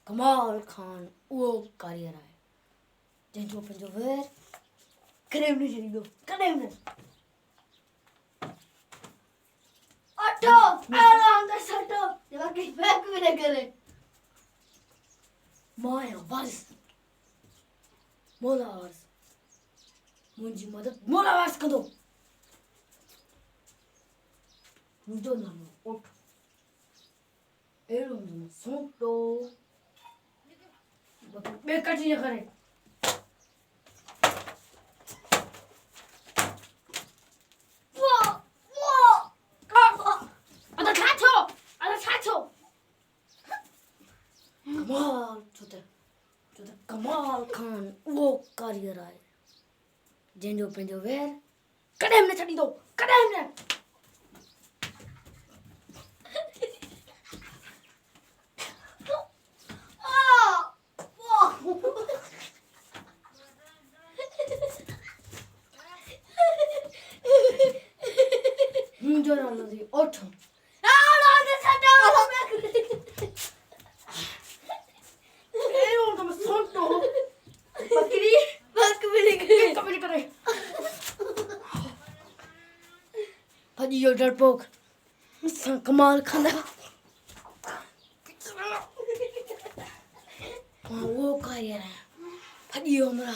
कमाल खान वो कारियर है जंहिंजो पंहिंजो वेर कॾहिं बि न छॾींदो कॾहिं बि न अठो आराम सां सटो बाक़ी बैक बि न करे मां आहियां वारिस मौला वारिस मुंहिंजी मदद मौला वारिस कंदो मुंहिंजो नालो उठ अहिड़ो हूंदो सोटो ॿिए कटी न करे कमाल खान उहो कारीगर आहे जंहिंजो पंहिंजो वेर कॾहिं बि न छॾींदो कॾहिं बि न मुंहिंजो नालो थी उठ भॼी वियो डरपोक असां कमाल खान मां उहो कारीगर आहियां भॼी वियो हमरा